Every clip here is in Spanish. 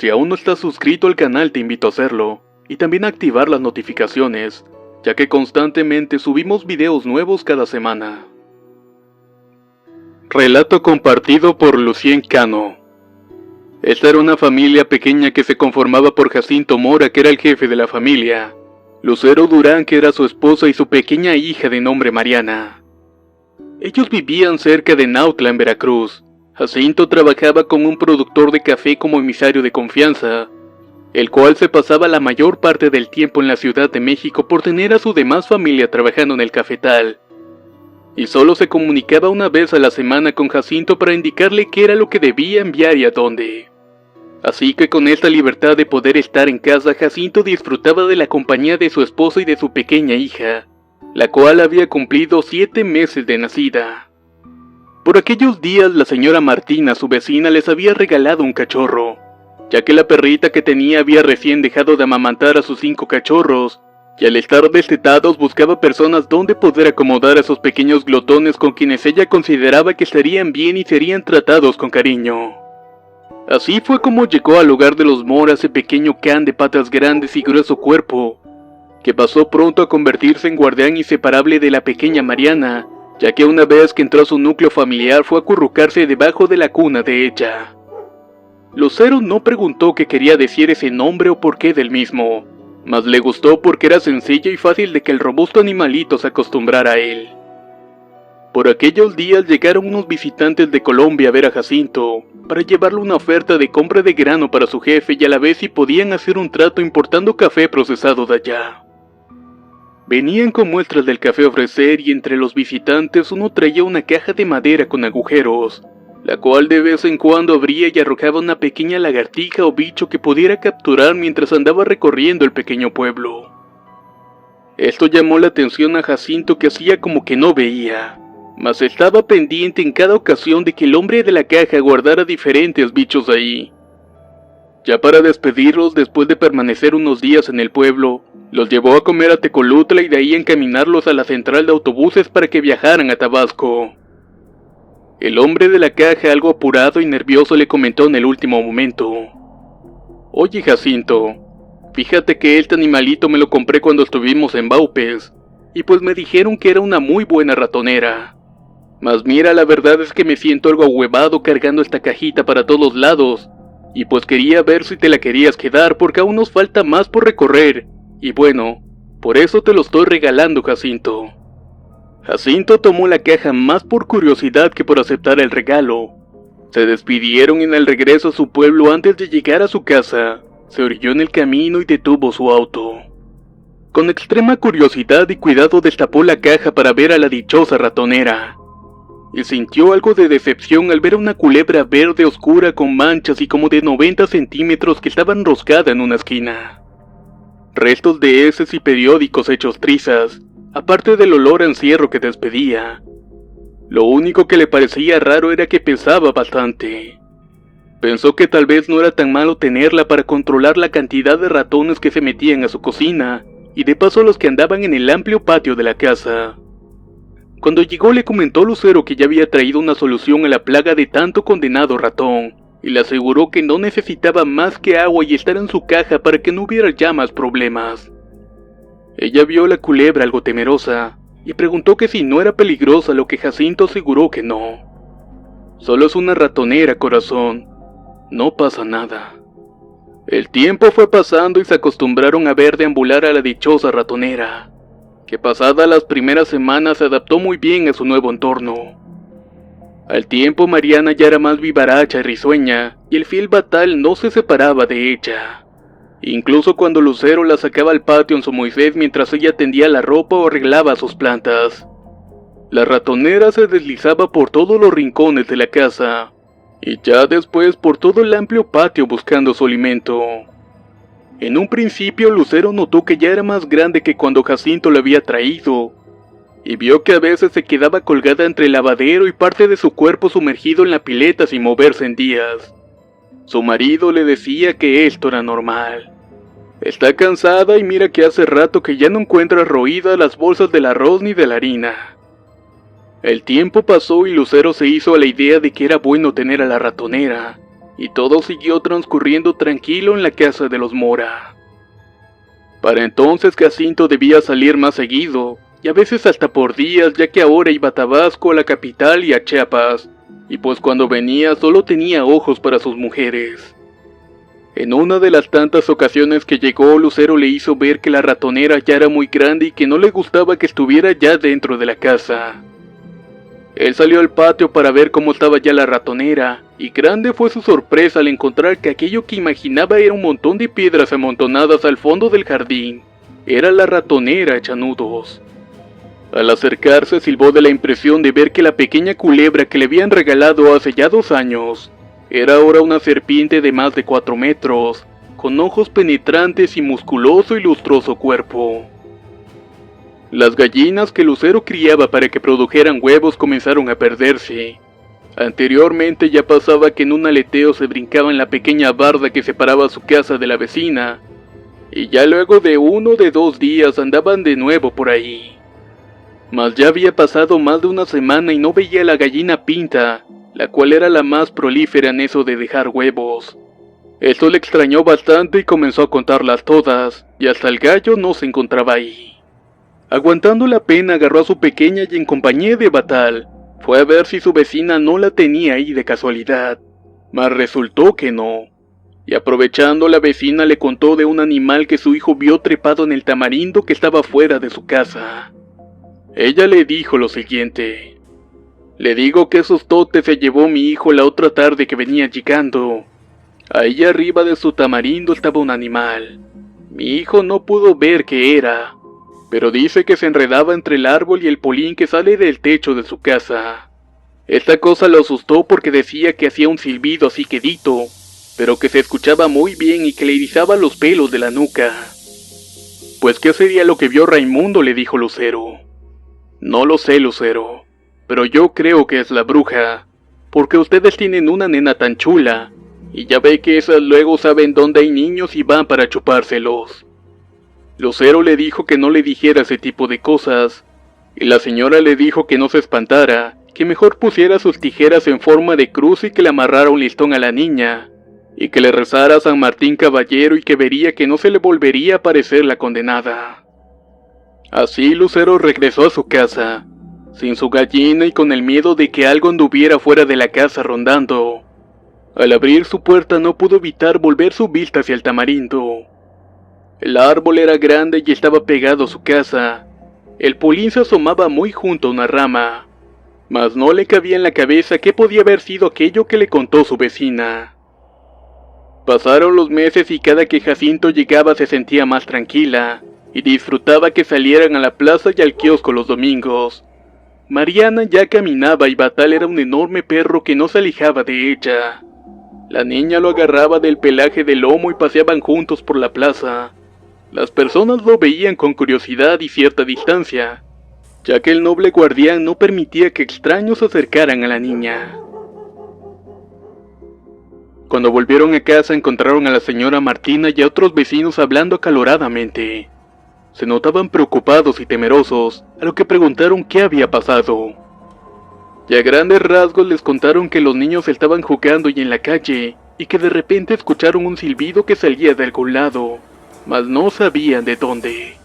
Si aún no estás suscrito al canal te invito a hacerlo, y también a activar las notificaciones, ya que constantemente subimos videos nuevos cada semana. Relato compartido por Lucien Cano. Esta era una familia pequeña que se conformaba por Jacinto Mora, que era el jefe de la familia, Lucero Durán, que era su esposa, y su pequeña hija de nombre Mariana. Ellos vivían cerca de Nautla, en Veracruz. Jacinto trabajaba como un productor de café como emisario de confianza, el cual se pasaba la mayor parte del tiempo en la Ciudad de México por tener a su demás familia trabajando en el cafetal, y solo se comunicaba una vez a la semana con Jacinto para indicarle qué era lo que debía enviar y a dónde. Así que con esta libertad de poder estar en casa, Jacinto disfrutaba de la compañía de su esposa y de su pequeña hija, la cual había cumplido 7 meses de nacida. Por aquellos días la señora Martina, su vecina, les había regalado un cachorro, ya que la perrita que tenía había recién dejado de amamantar a sus 5 cachorros, y al estar destetados buscaba personas donde poder acomodar a esos pequeños glotones con quienes ella consideraba que estarían bien y serían tratados con cariño. Así fue como llegó al hogar de los Mora ese pequeño can de patas grandes y grueso cuerpo, que pasó pronto a convertirse en guardián inseparable de la pequeña Mariana, ya que una vez que entró a su núcleo familiar fue a acurrucarse debajo de la cuna de ella. Lucero no preguntó qué quería decir ese nombre o por qué del mismo, mas le gustó porque era sencillo y fácil de que el robusto animalito se acostumbrara a él. Por aquellos días llegaron unos visitantes de Colombia a ver a Jacinto, para llevarle una oferta de compra de grano para su jefe y a la vez si podían hacer un trato importando café procesado de allá. Venían con muestras del café a ofrecer y entre los visitantes uno traía una caja de madera con agujeros, la cual de vez en cuando abría y arrojaba una pequeña lagartija o bicho que pudiera capturar mientras andaba recorriendo el pequeño pueblo. Esto llamó la atención a Jacinto, que hacía como que no veía, mas estaba pendiente en cada ocasión de que el hombre de la caja guardara diferentes bichos ahí. Ya para despedirlos, después de permanecer unos días en el pueblo, los llevó a comer a Tecolutla y de ahí encaminarlos a la central de autobuses para que viajaran a Tabasco. El hombre de la caja, algo apurado y nervioso, le comentó en el último momento: «Oye Jacinto, fíjate que este animalito me lo compré cuando estuvimos en Baupes, y pues me dijeron que era una muy buena ratonera. Mas mira, la verdad es que me siento algo ahuevado cargando esta cajita para todos lados, y pues quería ver si te la querías quedar porque aún nos falta más por recorrer, y bueno, por eso te lo estoy regalando, Jacinto». Jacinto tomó la caja más por curiosidad que por aceptar el regalo. Se despidieron y en el regreso a su pueblo, antes de llegar a su casa, se orilló en el camino y detuvo su auto. Con extrema curiosidad y cuidado destapó la caja para ver a la dichosa ratonera, y sintió algo de decepción al ver a una culebra verde oscura con manchas y como de 90 centímetros que estaba enroscada en una esquina. Restos de heces y periódicos hechos trizas, aparte del olor a encierro que despedía. Lo único que le parecía raro era que pesaba bastante. Pensó que tal vez no era tan malo tenerla para controlar la cantidad de ratones que se metían a su cocina, y de paso los que andaban en el amplio patio de la casa. Cuando llegó le comentó Lucero que ya había traído una solución a la plaga de tanto condenado ratón, y le aseguró que no necesitaba más que agua y estar en su caja para que no hubiera ya más problemas. Ella vio a la culebra algo temerosa, y preguntó que si no era peligrosa, lo que Jacinto aseguró que no. «Solo es una ratonera, corazón. No pasa nada». El tiempo fue pasando y se acostumbraron a ver deambular a la dichosa ratonera, que pasadas las primeras semanas se adaptó muy bien a su nuevo entorno. Al tiempo Mariana ya era más vivaracha y risueña, y el fiel Batal no se separaba de ella. Incluso cuando Lucero la sacaba al patio en su Moisés mientras ella tendía la ropa o arreglaba sus plantas. La ratonera se deslizaba por todos los rincones de la casa, y ya después por todo el amplio patio buscando su alimento. En un principio Lucero notó que ya era más grande que cuando Jacinto la había traído, y vio que a veces se quedaba colgada entre el lavadero y parte de su cuerpo sumergido en la pileta sin moverse en días. Su marido le decía que esto era normal. «Está cansada y mira que hace rato que ya no encuentra roídas las bolsas del arroz ni de la harina». El tiempo pasó y Lucero se hizo a la idea de que era bueno tener a la ratonera, y todo siguió transcurriendo tranquilo en la casa de los Mora. Para entonces Jacinto debía salir más seguido, y a veces hasta por días, ya que ahora iba a Tabasco, a la capital y a Chiapas, y pues cuando venía solo tenía ojos para sus mujeres. En una de las tantas ocasiones que llegó, Lucero le hizo ver que la ratonera ya era muy grande y que no le gustaba que estuviera ya dentro de la casa. Él salió al patio para ver cómo estaba ya la ratonera, y grande fue su sorpresa al encontrar que aquello que imaginaba era un montón de piedras amontonadas al fondo del jardín. Era la ratonera hecha nudos. Al acercarse silbó de la impresión de ver que la pequeña culebra que le habían regalado hace ya 2 años, era ahora una serpiente de más de 4 metros, con ojos penetrantes y musculoso y lustroso cuerpo. Las gallinas que Lucero criaba para que produjeran huevos comenzaron a perderse. Anteriormente ya pasaba que en un aleteo se brincaban la pequeña barda que separaba su casa de la vecina, y ya luego de 1 o 2 días andaban de nuevo por ahí. Mas ya había pasado más de 1 semana y no veía a la gallina Pinta, la cual era la más prolífera en eso de dejar huevos. Esto le extrañó bastante y comenzó a contarlas todas, y hasta el gallo no se encontraba ahí. Aguantando la pena agarró a su pequeña y en compañía de Batal, fue a ver si su vecina no la tenía ahí de casualidad, mas resultó que no. Y aprovechando, la vecina le contó de un animal que su hijo vio trepado en el tamarindo que estaba fuera de su casa. Ella le dijo lo siguiente: le digo que esos totes se llevó mi hijo la otra tarde que venía llegando. Ahí arriba de su tamarindo estaba un animal. Mi hijo no pudo ver qué era, pero dice que se enredaba entre el árbol y el polín que sale del techo de su casa. Esta cosa lo asustó porque decía que hacía un silbido así quedito, pero que se escuchaba muy bien y que le erizaba los pelos de la nuca. Pues ¿qué sería lo que vio Raimundo?, le dijo Lucero. No lo sé, Lucero, pero yo creo que es la bruja, porque ustedes tienen una nena tan chula, y ya ve que esas luego saben dónde hay niños y van para chupárselos. Lucero le dijo que no le dijera ese tipo de cosas, y la señora le dijo que no se espantara, que mejor pusiera sus tijeras en forma de cruz y que le amarrara un listón a la niña, y que le rezara a San Martín Caballero y que vería que no se le volvería a aparecer la condenada. Así Lucero regresó a su casa, sin su gallina y con el miedo de que algo anduviera fuera de la casa rondando. Al abrir su puerta no pudo evitar volver su vista hacia el tamarindo. El árbol era grande y estaba pegado a su casa. El polín se asomaba muy junto a una rama, mas no le cabía en la cabeza qué podía haber sido aquello que le contó su vecina. Pasaron los meses y cada que Jacinto llegaba se sentía más tranquila, y disfrutaba que salieran a la plaza y al kiosco los domingos. Mariana ya caminaba y Batal era un enorme perro que no se alejaba de ella. La niña lo agarraba del pelaje del lomo y paseaban juntos por la plaza. Las personas lo veían con curiosidad y cierta distancia, ya que el noble guardián no permitía que extraños se acercaran a la niña. Cuando volvieron a casa encontraron a la señora Martina y a otros vecinos hablando acaloradamente. Se notaban preocupados y temerosos, a lo que preguntaron qué había pasado. Y a grandes rasgos les contaron que los niños estaban jugando y en la calle, y que de repente escucharon un silbido que salía de algún lado, mas no sabían de dónde.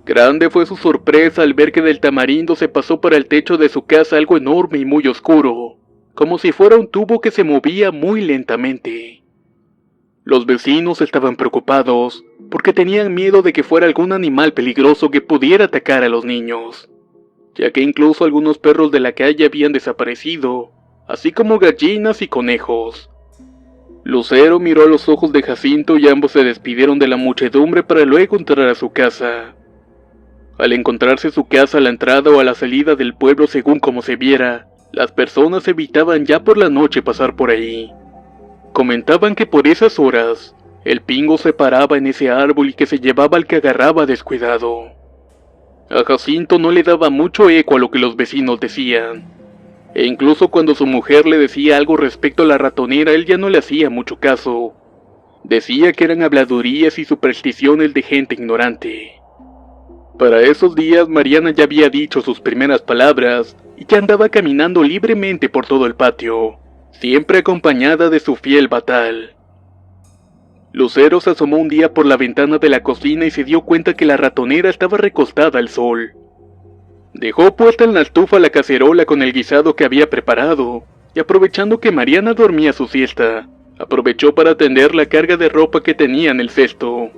Grande fue su sorpresa al ver que del tamarindo se pasó para el techo de su casa algo enorme y muy oscuro, como si fuera un tubo que se movía muy lentamente. Los vecinos estaban preocupados, porque tenían miedo de que fuera algún animal peligroso que pudiera atacar a los niños, ya que incluso algunos perros de la calle habían desaparecido, así como gallinas y conejos. Lucero miró a los ojos de Jacinto y ambos se despidieron de la muchedumbre para luego entrar a su casa. Al encontrarse su casa a la entrada o a la salida del pueblo según como se viera, las personas evitaban ya por la noche pasar por ahí. Comentaban que por esas horas, el pingo se paraba en ese árbol y que se llevaba al que agarraba descuidado. A Jacinto no le daba mucho eco a lo que los vecinos decían, e incluso cuando su mujer le decía algo respecto a la ratonera, él ya no le hacía mucho caso. Decía que eran habladurías y supersticiones de gente ignorante. Para esos días Mariana ya había dicho sus primeras palabras y ya andaba caminando libremente por todo el patio, siempre acompañada de su fiel Batal. Lucero se asomó un día por la ventana de la cocina y se dio cuenta que la ratonera estaba recostada al sol. Dejó puesta en la estufa la cacerola con el guisado que había preparado, y aprovechando que Mariana dormía su siesta, aprovechó para tender la carga de ropa que tenía en el cesto.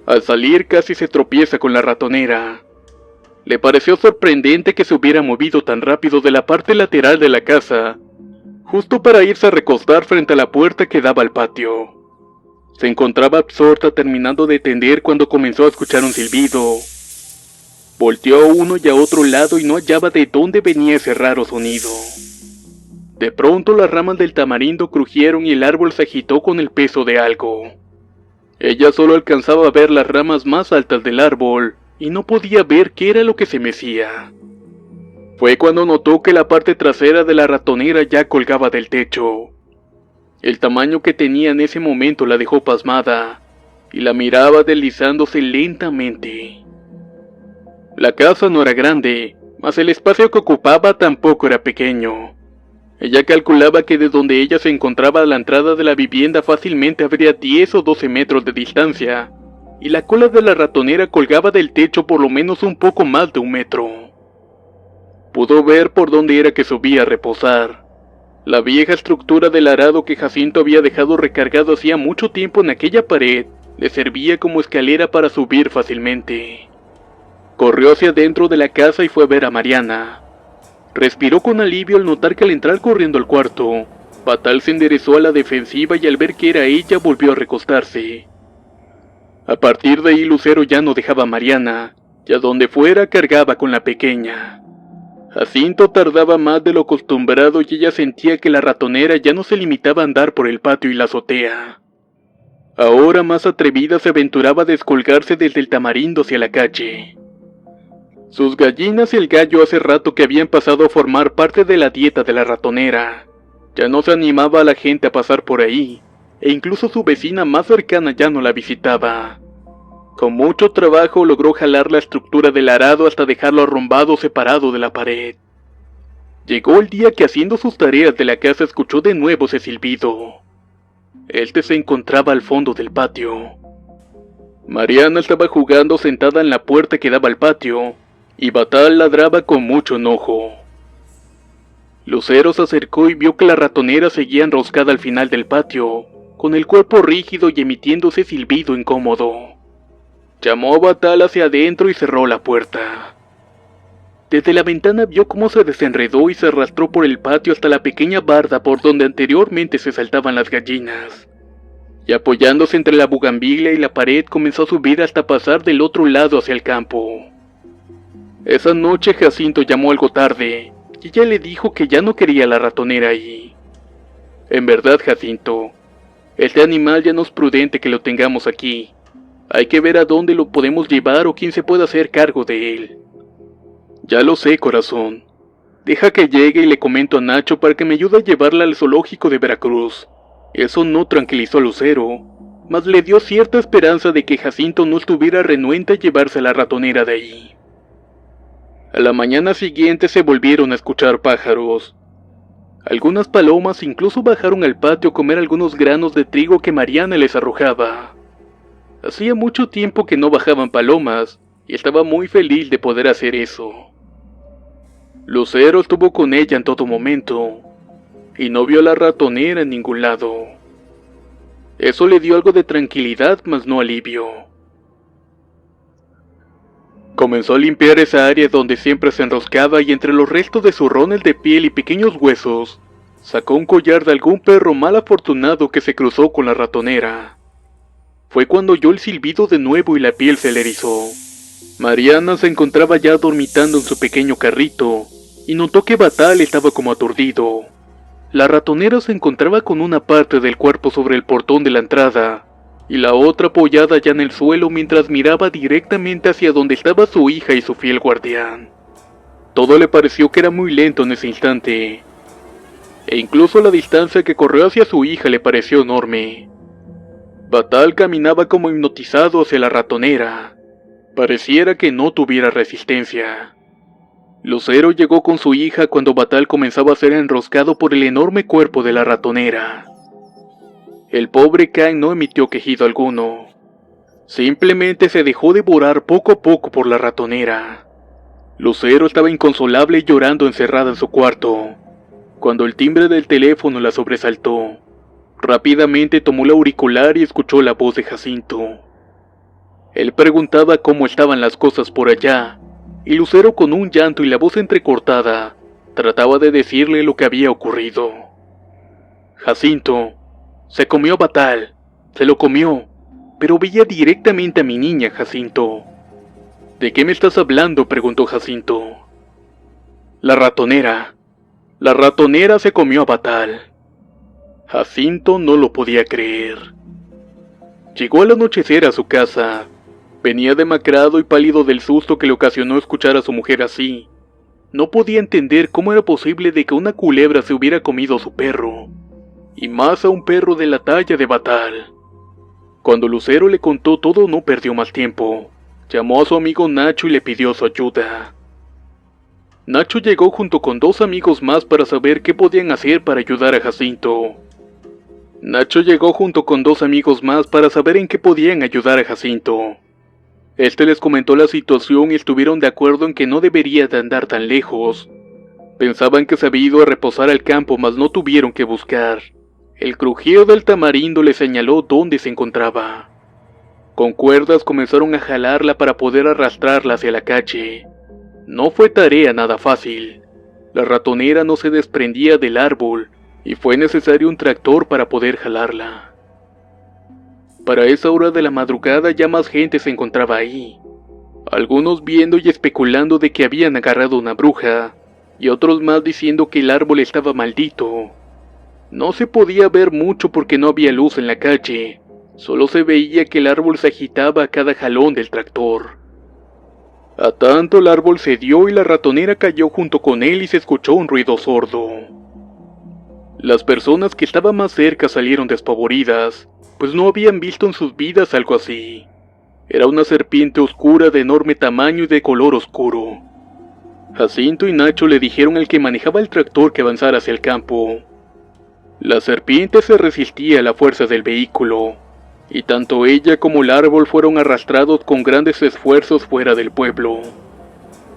Al salir casi se tropieza con la ratonera. Le pareció sorprendente que se hubiera movido tan rápido de la parte lateral de la casa, justo para irse a recostar frente a la puerta que daba al patio. Se encontraba absorta terminando de tender cuando comenzó a escuchar un silbido. Volteó a uno y a otro lado y no hallaba de dónde venía ese raro sonido. De pronto las ramas del tamarindo crujieron y el árbol se agitó con el peso de algo. Ella solo alcanzaba a ver las ramas más altas del árbol y no podía ver qué era lo que se mecía. Fue cuando notó que la parte trasera de la ratonera ya colgaba del techo. El tamaño que tenía en ese momento la dejó pasmada, y la miraba deslizándose lentamente. La casa no era grande, mas el espacio que ocupaba tampoco era pequeño. Ella calculaba que de donde ella se encontraba a la entrada de la vivienda fácilmente habría 10 o 12 metros de distancia, y la cola de la ratonera colgaba del techo por lo menos un poco más de 1 metro. Pudo ver por dónde era que subía a reposar. La vieja estructura del arado que Jacinto había dejado recargado hacía mucho tiempo en aquella pared le servía como escalera para subir fácilmente. Corrió hacia dentro de la casa y fue a ver a Mariana. Respiró con alivio al notar que al entrar corriendo al cuarto, Batal se enderezó a la defensiva y al ver que era ella volvió a recostarse. A partir de ahí Lucero ya no dejaba a Mariana, y a donde fuera cargaba con la pequeña. Jacinto tardaba más de lo acostumbrado y ella sentía que la ratonera ya no se limitaba a andar por el patio y la azotea. Ahora más atrevida se aventuraba a descolgarse desde el tamarindo hacia la calle. Sus gallinas y el gallo hace rato que habían pasado a formar parte de la dieta de la ratonera. Ya no se animaba a la gente a pasar por ahí, e incluso su vecina más cercana ya no la visitaba. Con mucho trabajo logró jalar la estructura del arado hasta dejarlo arrumbado separado de la pared. Llegó el día que haciendo sus tareas de la casa escuchó de nuevo ese silbido. Este se encontraba al fondo del patio. Mariana estaba jugando sentada en la puerta que daba al patio, y Batal ladraba con mucho enojo. Lucero se acercó y vio que la ratonera seguía enroscada al final del patio, con el cuerpo rígido y emitiendo ese silbido incómodo. Llamó a Batal hacia adentro y cerró la puerta. Desde la ventana vio cómo se desenredó y se arrastró por el patio hasta la pequeña barda por donde anteriormente se saltaban las gallinas. Y apoyándose entre la bugambilia y la pared comenzó a subir hasta pasar del otro lado hacia el campo. Esa noche Jacinto llamó algo tarde, y ella le dijo que ya no quería la ratonera ahí. En verdad, Jacinto, este animal ya no es prudente que lo tengamos aquí. Hay que ver a dónde lo podemos llevar o quién se puede hacer cargo de él. Ya lo sé, corazón. Deja que llegue y le comento a Nacho para que me ayude a llevarla al zoológico de Veracruz. Eso no tranquilizó a Lucero, mas le dio cierta esperanza de que Jacinto no estuviera renuente a llevarse a la ratonera de ahí. A la mañana siguiente se volvieron a escuchar pájaros. Algunas palomas incluso bajaron al patio a comer algunos granos de trigo que Mariana les arrojaba. Hacía mucho tiempo que no bajaban palomas, y estaba muy feliz de poder hacer eso. Lucero estuvo con ella en todo momento, y no vio a la ratonera en ningún lado. Eso le dio algo de tranquilidad, mas no alivio. Comenzó a limpiar esa área donde siempre se enroscaba y entre los restos de zurrones de piel y pequeños huesos, sacó un collar de algún perro mal afortunado que se cruzó con la ratonera. Fue cuando oyó el silbido de nuevo y la piel se le erizó. Mariana se encontraba ya dormitando en su pequeño carrito, y notó que Batal estaba como aturdido. La ratonera se encontraba con una parte del cuerpo sobre el portón de la entrada, y la otra apoyada ya en el suelo mientras miraba directamente hacia donde estaba su hija y su fiel guardián. Todo le pareció que era muy lento en ese instante, e incluso la distancia que corrió hacia su hija le pareció enorme. Batal caminaba como hipnotizado hacia la ratonera. Pareciera que no tuviera resistencia. Lucero llegó con su hija cuando Batal comenzaba a ser enroscado por el enorme cuerpo de la ratonera. El pobre Cain no emitió quejido alguno. Simplemente se dejó devorar poco a poco por la ratonera. Lucero estaba inconsolable y llorando encerrada en su cuarto, cuando el timbre del teléfono la sobresaltó. Rápidamente tomó el auricular y escuchó la voz de Jacinto. Él preguntaba cómo estaban las cosas por allá, y Lucero, con un llanto y la voz entrecortada, trataba de decirle lo que había ocurrido. Jacinto, se comió a Batal, se lo comió, pero veía directamente a mi niña, Jacinto. ¿De qué me estás hablando?, preguntó Jacinto. La ratonera se comió a Batal. Jacinto no lo podía creer. Llegó al anochecer a su casa. Venía demacrado y pálido del susto que le ocasionó escuchar a su mujer así. No podía entender cómo era posible de que una culebra se hubiera comido a su perro, y más a un perro de la talla de Batal. Cuando Lucero le contó todo, no perdió más tiempo. Llamó a su amigo Nacho y le pidió su ayuda. Nacho llegó junto con 2 amigos más para saber qué podían hacer para ayudar a Jacinto. Este les comentó la situación y estuvieron de acuerdo en que no debería de andar tan lejos. Pensaban que se había ido a reposar al campo, mas no tuvieron que buscar. El crujido del tamarindo les señaló dónde se encontraba. Con cuerdas comenzaron a jalarla para poder arrastrarla hacia la calle. No fue tarea nada fácil. La ratonera no se desprendía del árbol y fue necesario un tractor para poder jalarla. Para esa hora de la madrugada ya más gente se encontraba ahí. Algunos viendo y especulando de que habían agarrado una bruja, y otros más diciendo que el árbol estaba maldito. No se podía ver mucho porque no había luz en la calle, solo se veía que el árbol se agitaba a cada jalón del tractor. A tanto el árbol cedió y la ratonera cayó junto con él y se escuchó un ruido sordo. Las personas que estaban más cerca salieron despavoridas, pues no habían visto en sus vidas algo así. Era una serpiente oscura de enorme tamaño y de color oscuro. Jacinto y Nacho le dijeron al que manejaba el tractor que avanzara hacia el campo. La serpiente se resistía a la fuerza del vehículo, y tanto ella como el árbol fueron arrastrados con grandes esfuerzos fuera del pueblo.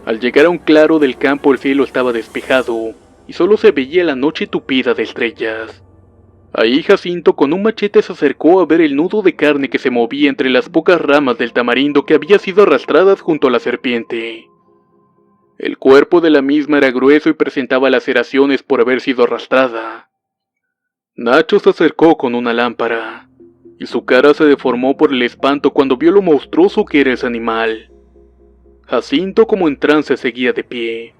Al llegar a un claro del campo, el cielo estaba despejado y solo se veía la noche tupida de estrellas. Ahí Jacinto con un machete se acercó a ver el nudo de carne que se movía entre las pocas ramas del tamarindo que había sido arrastradas junto a la serpiente. El cuerpo de la misma era grueso y presentaba laceraciones por haber sido arrastrada. Nacho se acercó con una lámpara, y su cara se deformó por el espanto cuando vio lo monstruoso que era ese animal. Jacinto, como en trance, seguía de pie,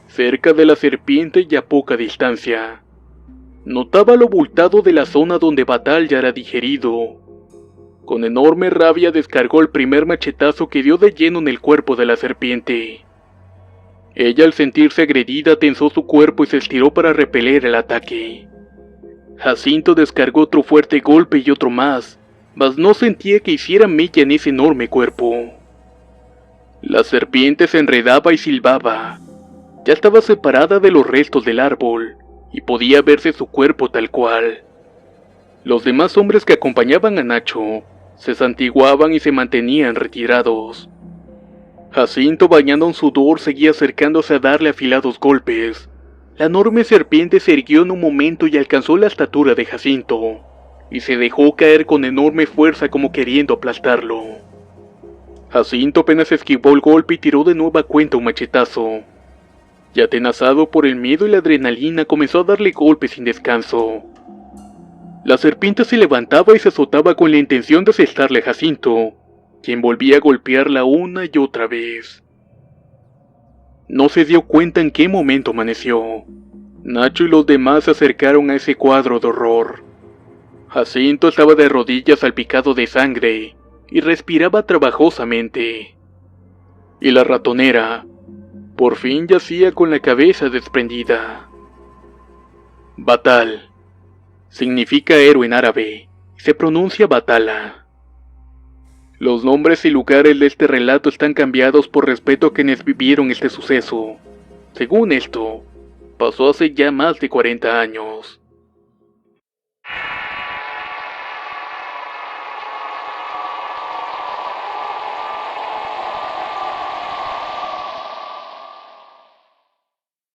cerca de la serpiente y a poca distancia. Notaba lo abultado de la zona donde Batal ya era digerido. Con enorme rabia descargó el primer machetazo que dio de lleno en el cuerpo de la serpiente. Ella, al sentirse agredida, tensó su cuerpo y se estiró para repeler el ataque. Jacinto descargó otro fuerte golpe y otro más, mas no sentía que hiciera mella en ese enorme cuerpo. La serpiente se enredaba y silbaba. Ya estaba separada de los restos del árbol, y podía verse su cuerpo tal cual. Los demás hombres que acompañaban a Nacho se santiguaban y se mantenían retirados. Jacinto, bañado en sudor, seguía acercándose a darle afilados golpes. La enorme serpiente se erguió en un momento y alcanzó la estatura de Jacinto, y se dejó caer con enorme fuerza como queriendo aplastarlo. Jacinto apenas esquivó el golpe y tiró de nueva cuenta un machetazo. Y atenazado por el miedo y la adrenalina, comenzó a darle golpes sin descanso. La serpiente se levantaba y se azotaba con la intención de asestarle a Jacinto, quien volvía a golpearla una y otra vez. No se dio cuenta en qué momento amaneció. Nacho y los demás se acercaron a ese cuadro de horror. Jacinto estaba de rodillas salpicado de sangre y respiraba trabajosamente. Y la ratonera, por fin, yacía con la cabeza desprendida. Batal significa héroe en árabe, se pronuncia Batala. Los nombres y lugares de este relato están cambiados por respeto a quienes vivieron este suceso, Según esto, pasó hace ya más de 40 años.